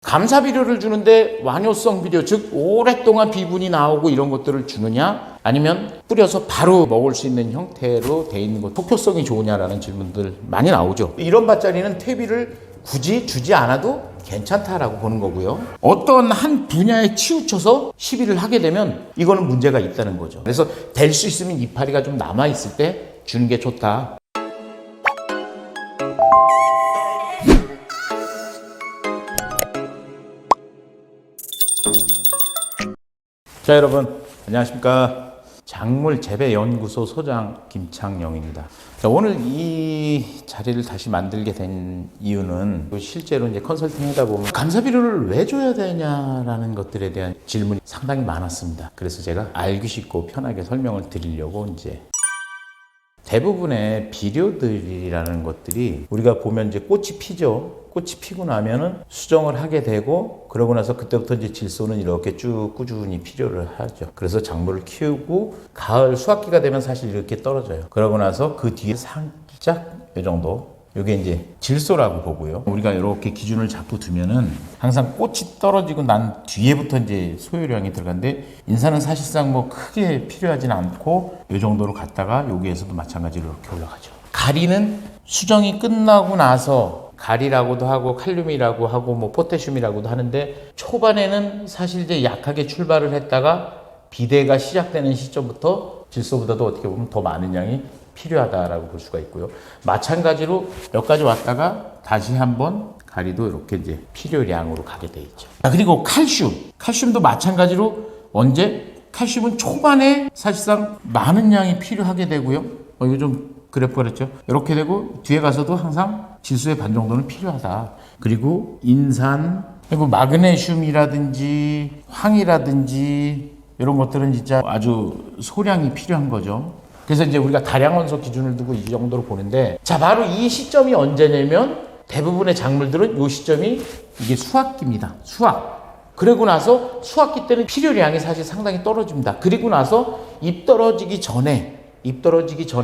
감사 비료를 주는데 완효성 비료, 즉 오랫동안 비분이 나오고 이런 것들을 주느냐, 아니면 뿌려서 바로 먹을 수 있는 형태로 돼 있는 것, 속효성이 좋으냐라는 질문들 많이 나오죠. 이런 밭자리는 퇴비를 굳이 주지 않아도 괜찮다라고 보는 거고요. 어떤 한 분야에 치우쳐서 시비를 하게 되면 이거는 문제가 있다는 거죠. 그래서 될 수 있으면 이파리가 좀 남아 있을 때 주는 게 좋다. 자, 여러분 안녕하십니까. 작물재배연구소 소장 김창영입니다. 자, 오늘 이 자리를 다시 만들게 된 이유는 실제로 이제 컨설팅 하다 보면 감사 비료를 왜 줘야 되냐라는 것들에 대한 질문이 상당히 많았습니다. 그래서 제가 알기 쉽고 편하게 설명을 드리려고 이제 대부분의 비료들이라는 것들이 우리가 보면 이제 꽃이 피죠. 꽃이 피고 나면은 수정을 하게 되고, 그러고 나서 그때부터 이제 질소는 이렇게 쭉 꾸준히 필요를 하죠. 그래서 작물을 키우고 가을 수확기가 되면 사실 이렇게 떨어져요. 그러고 나서 그 뒤에 살짝 이 정도, 이게 이제 질소라고 보고요. 우리가 이렇게 기준을 잡고 두면은 항상 꽃이 떨어지고 난 뒤에부터 이제 소요량이 들어가는데, 인산은 사실상 뭐 크게 필요하지는 않고 이 정도로 갔다가 여기에서도 마찬가지로 이렇게 올라가죠. 가리는 수정이 끝나고 나서 가리라고도 하고 칼륨이라고 하고 뭐 포타슘이라고도 하는데, 초반에는 사실 이제 약하게 출발을 했다가 비대가 시작되는 시점부터 질소보다도 어떻게 보면 더 많은 양이 필요하다라고 볼 수가 있고요. 마찬가지로 여기까지 왔다가 다시 한번 가리도 이렇게 이제 필요량으로 가게 돼 있죠. 그리고 칼슘도 마찬가지로 언제? 칼슘은 초반에 사실상 많은 양이 필요하게 되고요. 이거 좀 그래프가 그랬죠. 이렇게 되고 뒤에 가서도 항상 질소의 반 정도는 필요하다. 그리고 인산, 그리고 마그네슘이라든지 황이라든지 이런 것들은 진짜 아주 소량이 필요한 거죠. 그래서 이제 우리가 다량원소 기준을 두고 이 정도로 보는데, 자, 바로 이 시점이 언제냐면 대부분의 작물들은 이 시점이 이게 수확기입니다. 수확. 그리고 나서 수확기 때는 필요량이 사실 상당히 떨어집니다. 그리고 나서 잎 떨어지기 전에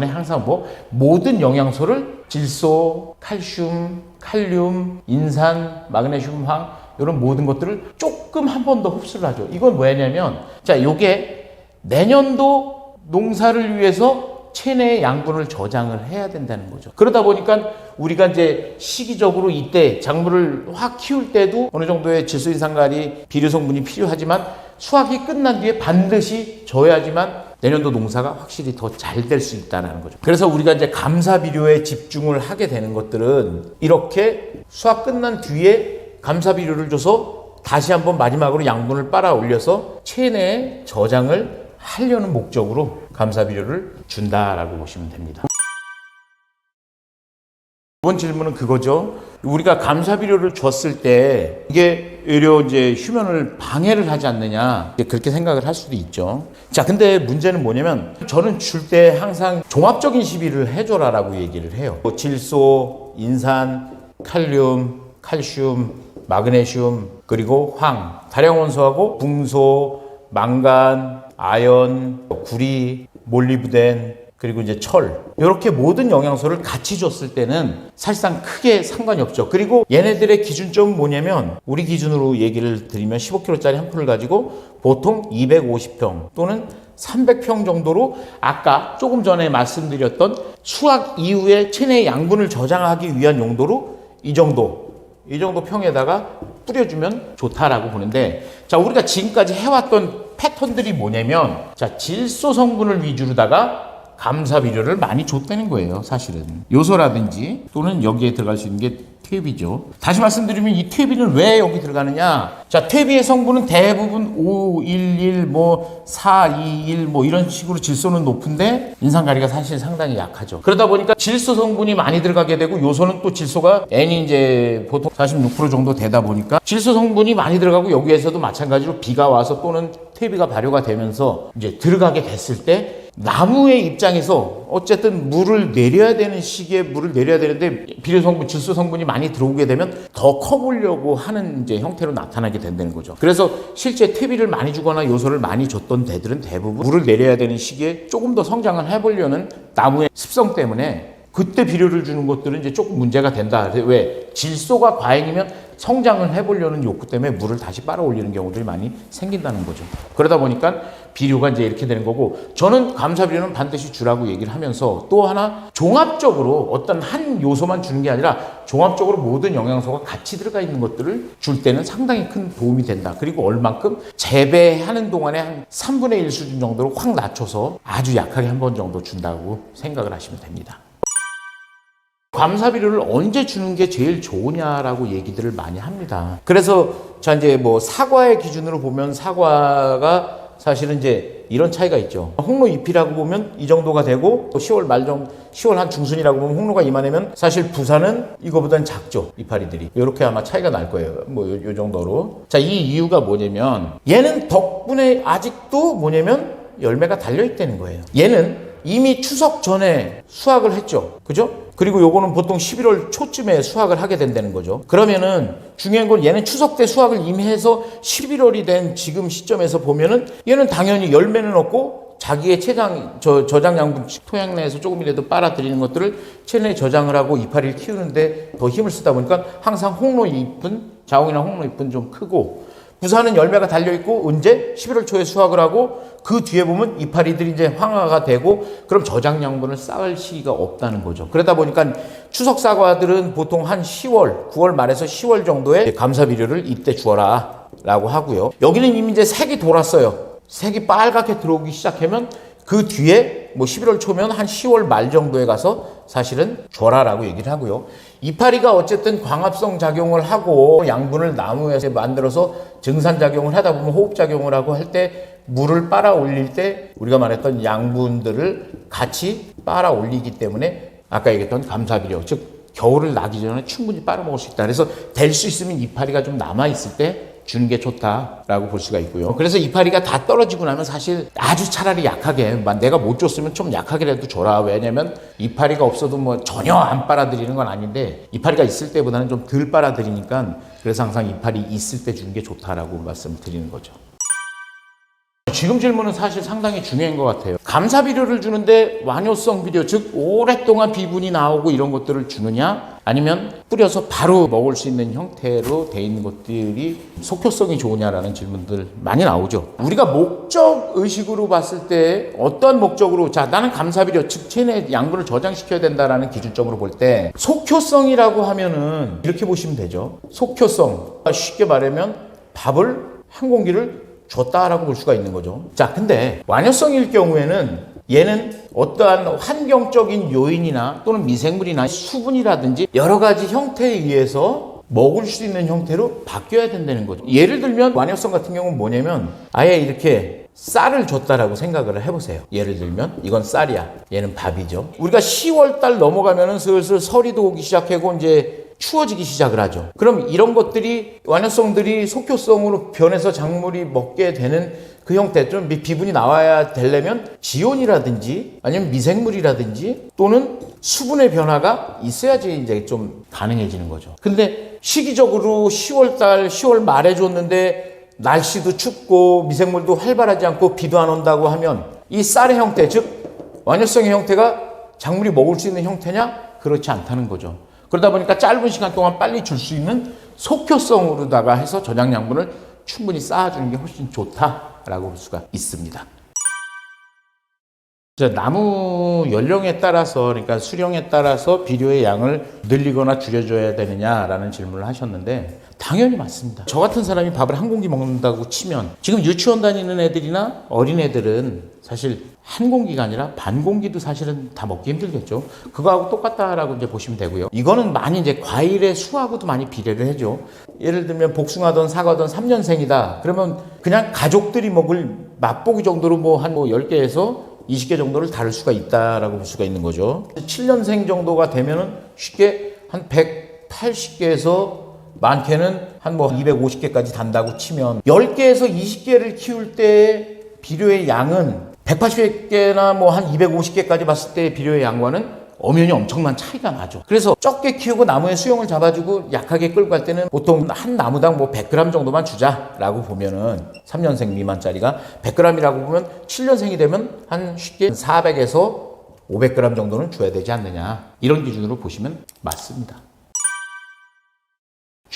항상 뭐 모든 영양소를 질소, 칼슘, 칼륨, 인산, 마그네슘, 황 이런 모든 것들을 조금 한 번 더 흡수를 하죠. 이건 뭐냐면, 자, 요게 내년도 농사를 위해서 체내의 양분을 저장을 해야 된다는 거죠. 그러다 보니까 우리가 이제 시기적으로 이때 작물을 확 키울 때도 어느 정도의 질소, 인산, 가리, 비료 성분이 필요하지만 수확이 끝난 뒤에 반드시 줘야지만 내년도 농사가 확실히 더 잘 될 수 있다는 거죠. 그래서 우리가 이제 감사 비료에 집중을 하게 되는 것들은 이렇게 수확 끝난 뒤에 감사 비료를 줘서 다시 한번 마지막으로 양분을 빨아 올려서 체내에 저장을 하려는 목적으로 감사 비료를 준다라고 보시면 됩니다. 이번 질문은 그거죠. 우리가 감사 비료를 줬을 때 이게 오히려 이제 휴면을 방해를 하지 않느냐, 그렇게 생각을 할 수도 있죠. 자, 근데 문제는 뭐냐면 저는 줄 때 항상 종합적인 시비를 해줘라라고 얘기를 해요. 질소, 인산, 칼륨, 칼슘, 마그네슘, 그리고 황, 다량원소하고 붕소, 망간, 아연, 구리, 몰리브덴, 그리고 이제 철, 이렇게 모든 영양소를 같이 줬을 때는 사실상 크게 상관이 없죠. 그리고 얘네들의 기준점은 뭐냐면, 우리 기준으로 얘기를 드리면 15kg짜리 한 풀을 가지고 보통 250평 또는 300평 정도로, 아까 조금 전에 말씀드렸던 수확 이후에 체내의 양분을 저장하기 위한 용도로 이 정도 평에다가 뿌려주면 좋다라고 보는데, 자, 우리가 지금까지 해왔던 패턴들이 뭐냐면, 자, 질소 성분을 위주로다가 감사 비료를 많이 줬다는 거예요. 사실은 요소라든지 또는 여기에 들어갈 수 있는 게 퇴비죠. 다시 말씀드리면 이 퇴비는 왜 여기 들어가느냐? 자, 퇴비의 성분은 대부분 511, 뭐 421, 뭐 이런 식으로 질소는 높은데 인산가리가 사실 상당히 약하죠. 그러다 보니까 질소 성분이 많이 들어가게 되고, 요소는 또 질소가 N이 이제 보통 46% 정도 되다 보니까 질소 성분이 많이 들어가고, 여기에서도 마찬가지로 비가 와서 또는 퇴비가 발효가 되면서 이제 들어가게 됐을 때 나무의 입장에서 어쨌든 물을 내려야 되는 시기에 물을 내려야 되는데, 비료 성분, 질소 성분이 많이 들어오게 되면 더 커보려고 하는 이제 형태로 나타나게 된다는 거죠. 그래서 실제 퇴비를 많이 주거나 요소를 많이 줬던 데들은 대부분 물을 내려야 되는 시기에 조금 더 성장을 해보려는 나무의 습성 때문에 그때 비료를 주는 것들은 이제 조금 문제가 된다. 왜? 질소가 과잉이면 성장을 해보려는 욕구 때문에 물을 다시 빨아 올리는 경우들이 많이 생긴다는 거죠. 그러다 보니까 비료가 이제 이렇게 되는 거고, 저는 감사비료는 반드시 주라고 얘기를 하면서 또 하나 종합적으로 어떤 한 요소만 주는 게 아니라 종합적으로 모든 영양소가 같이 들어가 있는 것들을 줄 때는 상당히 큰 도움이 된다. 그리고 얼만큼 재배하는 동안에 한 3분의 1 수준 정도로 확 낮춰서 아주 약하게 한 번 정도 준다고 생각을 하시면 됩니다. 감사비료를 언제 주는 게 제일 좋으냐라고 얘기들을 많이 합니다. 그래서 자 이제 뭐 사과의 기준으로 보면 사과가 사실은 이제 이런 차이가 있죠. 홍로 잎이라고 보면 이 정도가 되고, 또 10월 말 정도, 10월 한 중순이라고 보면 홍로가 이만하면 사실 부산은 이거보다는 작죠. 이파리들이. 이렇게 아마 차이가 날 거예요. 뭐 요 정도로. 자, 이 이유가 뭐냐면 얘는 덕분에 아직도 뭐냐면 열매가 달려있다는 거예요. 얘는 이미 추석 전에 수확을 했죠. 그죠? 그리고 요거는 보통 11월 초쯤에 수확을 하게 된다는 거죠. 그러면은 중요한 건 얘는 추석 때 수확을 이미 해서 11월이 된 지금 시점에서 보면은 얘는 당연히 열매는 없고 자기의 저장 양분, 토양 내에서 조금이라도 빨아들이는 것들을 체내에 저장을 하고 이파리를 키우는데 더 힘을 쓰다 보니까 항상 홍로 잎은, 자홍이나 홍로 잎은 좀 크고, 부산은 열매가 달려있고 언제? 11월 초에 수확을 하고 그 뒤에 보면 이파리들이 이제 황화가 되고, 그럼 저장 양분을 쌓을 시기가 없다는 거죠. 그러다 보니까 추석 사과들은 보통 한 10월, 9월 말에서 10월 정도에 감사비료를 이때 주어라 라고 하고요. 여기는 이미 이제 색이 돌았어요. 색이 빨갛게 들어오기 시작하면 그 뒤에 뭐 11월 초면 한 10월 말 정도에 가서 사실은 줘라라고 얘기를 하고요. 이파리가 어쨌든 광합성 작용을 하고 양분을 나무에서 만들어서 증산작용을 하다 보면 호흡작용을 하고 할 때 물을 빨아 올릴 때 우리가 말했던 양분들을 같이 빨아 올리기 때문에 아까 얘기했던 감사비료, 즉 겨울을 나기 전에 충분히 빨아먹을 수 있다. 그래서 될 수 있으면 이파리가 좀 남아있을 때 주는 게 좋다라고 볼 수가 있고요. 그래서 이파리가 다 떨어지고 나면 사실 아주 차라리 약하게, 내가 못 줬으면 좀 약하게라도 줘라. 왜냐면 이파리가 없어도 뭐 전혀 안 빨아들이는 건 아닌데 이파리가 있을 때보다는 좀 덜 빨아들이니까, 그래서 항상 이파리 있을 때 주는 게 좋다라고 말씀을 드리는 거죠. 지금 질문은 사실 상당히 중요한 것 같아요. 감사비료를 주는데 완효성 비료, 즉 오랫동안 비분이 나오고 이런 것들을 주느냐, 아니면 뿌려서 바로 먹을 수 있는 형태로 돼 있는 것들이 속효성이 좋으냐라는 질문들 많이 나오죠. 우리가 목적 의식으로 봤을 때 어떤 목적으로, 자 나는 감사비료, 즉 체내 양분을 저장시켜야 된다라는 기준점으로 볼 때 속효성이라고 하면은 이렇게 보시면 되죠. 속효성, 쉽게 말하면 밥을 한 공기를 줬다라고 볼 수가 있는 거죠. 자, 근데 완효성일 경우에는 얘는 어떠한 환경적인 요인이나 또는 미생물이나 수분이라든지 여러 가지 형태에 의해서 먹을 수 있는 형태로 바뀌어야 된다는 거죠. 예를 들면 완효성 같은 경우는 뭐냐면 아예 이렇게 쌀을 줬다라고 생각을 해보세요. 예를 들면 이건 쌀이야, 얘는 밥이죠. 우리가 10월 달 넘어가면은 슬슬 설이도 오기 시작하고 이제 추워지기 시작을 하죠. 그럼 이런 것들이 완효성들이 속효성으로 변해서 작물이 먹게 되는 그 형태, 좀 비분이 나와야 되려면 지온이라든지 아니면 미생물이라든지 또는 수분의 변화가 있어야지 이제 좀 가능해지는 거죠. 근데 시기적으로 10월 10월 말에 줬는데 날씨도 춥고 미생물도 활발하지 않고 비도 안 온다고 하면 이 쌀의 형태, 즉 완효성의 형태가 작물이 먹을 수 있는 형태냐? 그렇지 않다는 거죠. 그러다 보니까 짧은 시간 동안 빨리 줄 수 있는 속효성으로다가 해서 저장 양분을 충분히 쌓아주는 게 훨씬 좋다라고 볼 수가 있습니다. 나무 연령에 따라서, 그러니까 수령에 따라서 비료의 양을 늘리거나 줄여줘야 되느냐라는 질문을 하셨는데 당연히 맞습니다. 저 같은 사람이 밥을 한 공기 먹는다고 치면 지금 유치원 다니는 애들이나 어린애들은 사실 한 공기가 아니라 반 공기도 사실은 다 먹기 힘들겠죠. 그거하고 똑같다라고 이제 보시면 되고요. 이거는 많이 이제 과일의 수하고도 많이 비례를 해줘. 예를 들면 복숭아든 사과든 3년생이다. 그러면 그냥 가족들이 먹을 맛보기 정도로 뭐 한 10개에서 20개 정도를 다룰 수가 있다라고 볼 수가 있는 거죠. 7년생 정도가 되면은 쉽게 한 180개에서 많게는 한 250개까지 단다고 치면 10개에서 20개를 키울 때 비료의 양은 180개나 한 250개까지 봤을 때 비료의 양과는 엄연히 엄청난 차이가 나죠. 그래서 적게 키우고 나무의 수용을 잡아주고 약하게 끌고 갈 때는 보통 한 나무당 100g 정도만 주자라고 보면은 3년생 미만짜리가 100g이라고 보면 7년생이 되면 한 쉽게 400에서 500g 정도는 줘야 되지 않느냐, 이런 기준으로 보시면 맞습니다.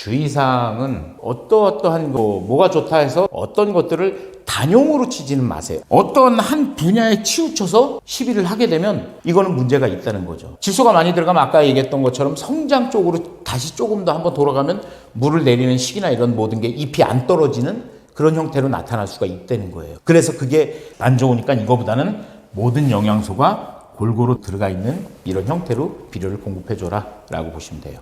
주의사항은 어떠한 뭐가 좋다 해서 어떤 것들을 단용으로 치지는 마세요. 어떤 한 분야에 치우쳐서 시비를 하게 되면 이거는 문제가 있다는 거죠. 질소가 많이 들어가면 아까 얘기했던 것처럼 성장 쪽으로 다시 조금 더 한번 돌아가면 물을 내리는 시기나 이런 모든 게 잎이 안 떨어지는 그런 형태로 나타날 수가 있다는 거예요. 그래서 그게 안 좋으니까 이거보다는 모든 영양소가 골고루 들어가 있는 이런 형태로 비료를 공급해줘라 라고 보시면 돼요.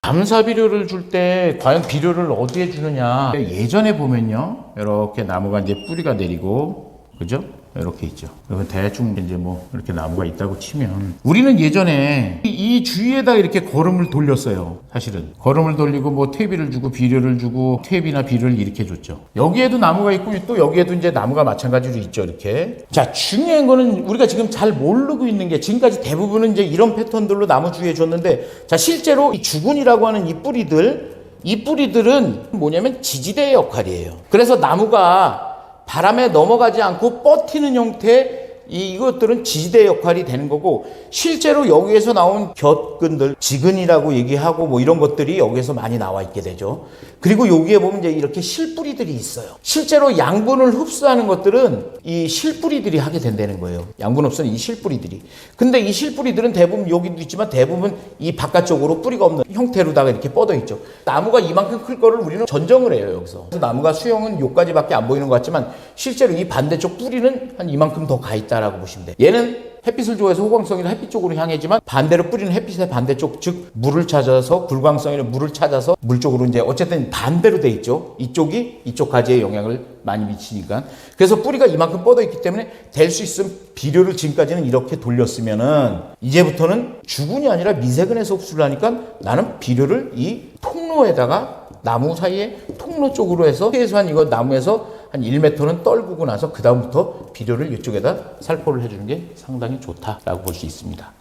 감사 비료를 줄 때 과연 비료를 어디에 주느냐. 예전에 보면요, 이렇게 나무가 이제 뿌리가 내리고, 그죠? 이렇게 있죠. 그러면 대충 이제 뭐 이렇게 나무가 있다고 치면 우리는 예전에 이 주위에다 이렇게 거름을 돌렸어요. 사실은 거름을 돌리고 뭐 퇴비를 주고 비료를 주고 퇴비나 비료를 이렇게 줬죠. 여기에도 나무가 있고 또 여기에도 이제 나무가 마찬가지로 있죠. 이렇게. 자, 중요한 거는 우리가 지금 잘 모르고 있는 게 지금까지 대부분은 이제 이런 패턴들로 나무 주위에 줬는데, 자, 실제로 이 주근이라고 하는 이 뿌리들은 뭐냐면 지지대의 역할이에요. 그래서 나무가 바람에 넘어가지 않고 뻗히는 형태, 이것들은 지지대 역할이 되는 거고, 실제로 여기에서 나온 곁근들, 지근이라고 얘기하고 뭐 이런 것들이 여기에서 많이 나와 있게 되죠. 그리고 여기에 보면 이제 이렇게 실뿌리들이 있어요. 실제로 양분을 흡수하는 것들은 이 실뿌리들이 하게 된다는 거예요. 양분 흡수는 이 실뿌리들이. 근데 이 실뿌리들은 대부분 여기도 있지만 대부분 이 바깥쪽으로 뿌리가 없는 형태로다가 이렇게 뻗어 있죠. 나무가 이만큼 클 거를 우리는 전정을 해요, 여기서. 그래서 나무가 수영은 요까지밖에 안 보이는 것 같지만 실제로 이 반대쪽 뿌리는 한 이만큼 더 가 있다라고 보시면 돼요. 얘는 햇빛을 좋아해서 호광성이나 햇빛 쪽으로 향하지만 반대로 뿌리는 햇빛의 반대쪽, 즉 물을 찾아서 굴광성이나 물을 찾아서 물 쪽으로 이제 어쨌든 반대로 돼 있죠. 이쪽이 이쪽 가지에 영향을 많이 미치니까. 그래서 뿌리가 이만큼 뻗어 있기 때문에 될 수 있으면 비료를 지금까지는 이렇게 돌렸으면은 이제부터는 주근이 아니라 미세근에서 흡수를 하니까 나는 비료를 이 통로에다가 나무 사이에 통로 쪽으로 해서 최소한 이거 나무에서 한 1m는 떨구고 나서 그 다음부터 비료를 이쪽에다 살포를 해주는 게 상당히 좋다라고 볼 수 있습니다.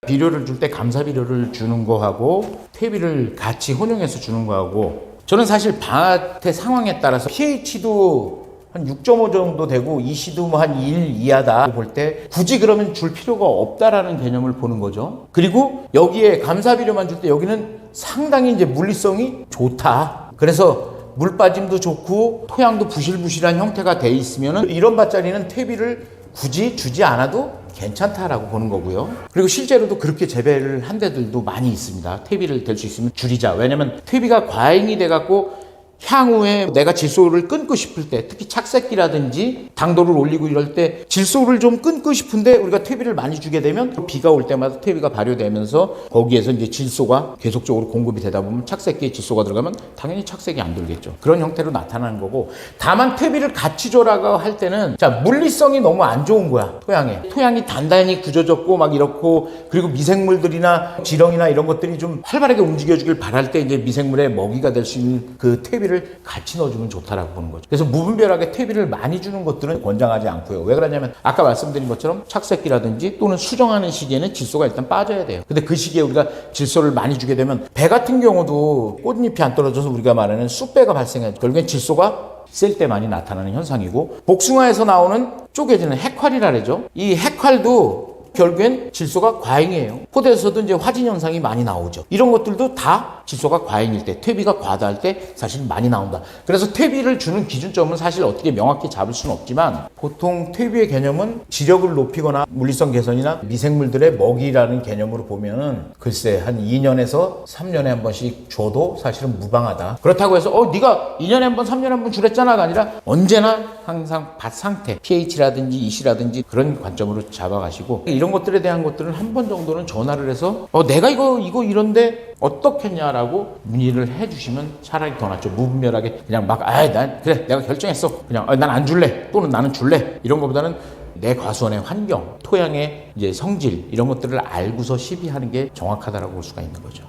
비료를 줄 때 감사 비료를 주는 거하고 퇴비를 같이 혼용해서 주는 거하고, 저는 사실 밭의 상황에 따라서 pH도 한 6.5 정도 되고 EC도 뭐 한 1 이하다 볼 때 굳이 그러면 줄 필요가 없다라는 개념을 보는 거죠. 그리고 여기에 감사 비료만 줄 때 여기는 상당히 이제 물리성이 좋다. 그래서 물 빠짐도 좋고 토양도 부실부실한 형태가 돼 있으면 이런 밭자리는 퇴비를 굳이 주지 않아도 괜찮다라고 보는 거고요. 그리고 실제로도 그렇게 재배를 한 데들도 많이 있습니다. 퇴비를 될 수 있으면 줄이자. 왜냐면 퇴비가 과잉이 돼갖고 향후에 내가 질소를 끊고 싶을 때, 특히 착색기라든지 당도를 올리고 이럴 때 질소를 좀 끊고 싶은데 우리가 퇴비를 많이 주게 되면 비가 올 때마다 퇴비가 발효되면서 거기에서 이제 질소가 계속적으로 공급이 되다 보면 착색기에 질소가 들어가면 당연히 착색이 안 들겠죠. 그런 형태로 나타나는 거고, 다만 퇴비를 같이 줘라고 할 때는 자, 물리성이 너무 안 좋은 거야. 토양이 단단히 굳어졌고 막 이렇고, 그리고 미생물들이나 지렁이나 이런 것들이 좀 활발하게 움직여주길 바랄 때 이제 미생물의 먹이가 될 수 있는 그 퇴비를 같이 넣어주면 좋다라고 보는 거죠. 그래서 무분별하게 퇴비를 많이 주는 것들은 권장하지 않고요. 왜 그러냐면 아까 말씀드린 것처럼 착색기라든지 또는 수정하는 시기에는 질소가 일단 빠져야 돼요. 근데 그 시기에 우리가 질소를 많이 주게 되면 배 같은 경우도 꽃잎이 안 떨어져서 우리가 말하는 쑥배가 발생해요. 결국엔 질소가 쓸 때 많이 나타나는 현상이고, 복숭아에서 나오는 쪼개지는 핵활이라 그러죠. 이 핵활도 결국엔 질소가 과잉이에요. 포도에서도 이제 화진 현상이 많이 나오죠. 이런 것들도 다 질소가 과잉일 때, 퇴비가 과다할 때 사실 많이 나온다. 그래서 퇴비를 주는 기준점은 사실 어떻게 명확히 잡을 수는 없지만, 보통 퇴비의 개념은 지력을 높이거나 물리성 개선이나 미생물들의 먹이라는 개념으로 보면은 글쎄 한 2년에서 3년에 한 번씩 줘도 사실은 무방하다. 그렇다고 해서 네가 2년에 한 번, 3년에 한 번 주랬잖아가 아니라 언제나 항상 밭 상태, pH라든지 EC라든지 그런 관점으로 잡아가시고, 이런 것들에 대한 것들은 한 번 정도는 전화를 해서 내가 이거 이런데 어떻겠냐라고 문의를 해주시면 차라리 더 낫죠. 무분별하게 그냥 막 난 그래 내가 결정했어 그냥 난 안 줄래 또는 나는 줄래 이런 것보다는 내 과수원의 환경, 토양의 이제 성질 이런 것들을 알고서 시비하는 게 정확하다라고 볼 수가 있는 거죠.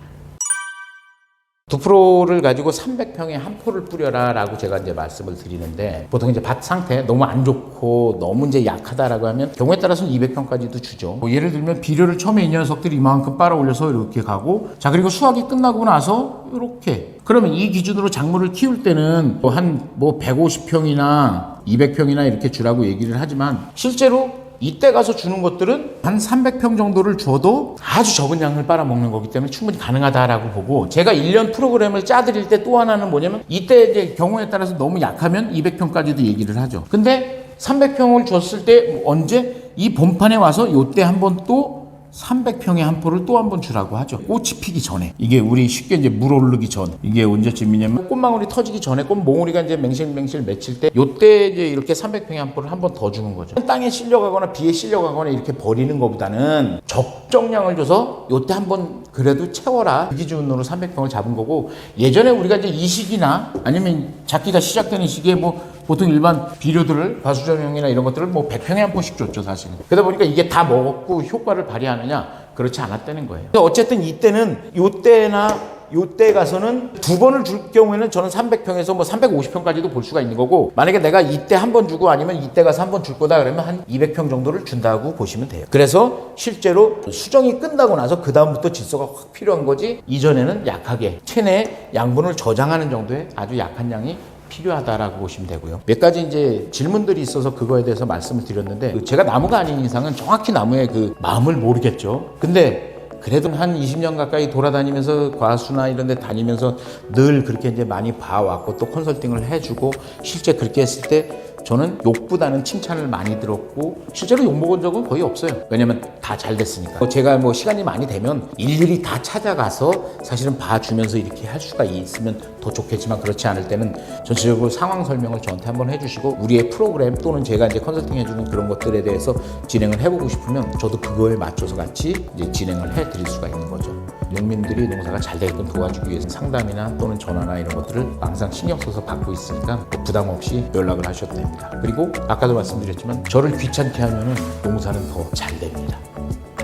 2%를 가지고 300평에 한 포를 뿌려라 라고 제가 이제 말씀을 드리는데, 보통 이제 밭 상태 너무 안 좋고 너무 이제 약하다라고 하면 경우에 따라서는 200평까지도 주죠. 예를 들면 비료를 처음에 이 녀석들이 이만큼 빨아 올려서 이렇게 가고, 자 그리고 수확이 끝나고 나서 이렇게, 그러면 이 기준으로 작물을 키울 때는 한 150평이나 200평이나 이렇게 주라고 얘기를 하지만 실제로 이때 가서 주는 것들은 한 300평 정도를 줘도 아주 적은 양을 빨아먹는 거기 때문에 충분히 가능하다라고 보고, 제가 1년 프로그램을 짜드릴 때 또 하나는 뭐냐면, 이때 이제 경우에 따라서 너무 약하면 200평까지도 얘기를 하죠. 근데 300평을 줬을 때 언제? 이 본판에 와서 요때 한번 또 300평의 한 포를 또 한 번 주라고 하죠. 꽃이 피기 전에. 이게 우리 쉽게 이제 물 오르기 전. 이게 언제쯤이냐면 꽃망울이 터지기 전에 꽃몽우리가 이제 맹실맹실 맺힐 때, 요때 이제 이렇게 300평의 한 포를 한 번 더 주는 거죠. 땅에 실려가거나 비에 실려가거나 이렇게 버리는 것보다는 적정량을 줘서 요때 한 번 그래도 채워라. 그 기준으로 300평을 잡은 거고, 예전에 우리가 이제 이 시기나 아니면 작기가 시작되는 시기에 뭐 보통 일반 비료들을 바수전용이나 이런 것들을 뭐 100평에 한 포씩 줬죠, 사실은. 그러다 보니까 이게 다 먹고 효과를 발휘하느냐? 그렇지 않았다는 거예요. 어쨌든 이때는 요때 가서는 두 번을 줄 경우에는 저는 300평에서 뭐 350평까지도 볼 수가 있는 거고, 만약에 내가 이때 한 번 주고 아니면 이때 가서 한 번 줄 거다 그러면 한 200평 정도를 준다고 보시면 돼요. 그래서 실제로 수정이 끝나고 나서 그 다음부터 질소가 확 필요한 거지, 이전에는 약하게 체내 양분을 저장하는 정도의 아주 약한 양이 필요하다라고 보시면 되고요. 몇 가지 이제 질문들이 있어서 그거에 대해서 말씀을 드렸는데, 제가 나무가 아닌 이상은 정확히 나무의 그 마음을 모르겠죠. 근데 그래도 한 20년 가까이 돌아다니면서 과수나 이런 데 다니면서 늘 그렇게 이제 많이 봐왔고, 또 컨설팅을 해주고, 실제 그렇게 했을 때 저는 욕보다는 칭찬을 많이 들었고, 실제로 욕 먹은 적은 거의 없어요. 왜냐면 다 잘 됐으니까. 제가 뭐 시간이 많이 되면 일일이 다 찾아가서 사실은 봐주면서 이렇게 할 수가 있으면 더 좋겠지만, 그렇지 않을 때는 전체적으로 상황 설명을 저한테 한번 해주시고, 우리의 프로그램 또는 제가 이제 컨설팅 해주는 그런 것들에 대해서 진행을 해보고 싶으면 저도 그거에 맞춰서 같이 이제 진행을 해드릴 수가 있는 거죠. 농민들이 농사가 잘 되게끔 도와주기 위해서 상담이나 또는 전화나 이런 것들을 항상 신경 써서 받고 있으니까 부담 없이 연락을 하셔도 됩니다. 그리고 아까도 말씀드렸지만 저를 귀찮게 하면은 농사는 더 잘 됩니다.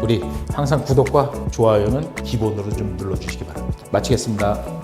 우리 항상 구독과 좋아요는 기본으로 좀 눌러주시기 바랍니다. 마치겠습니다.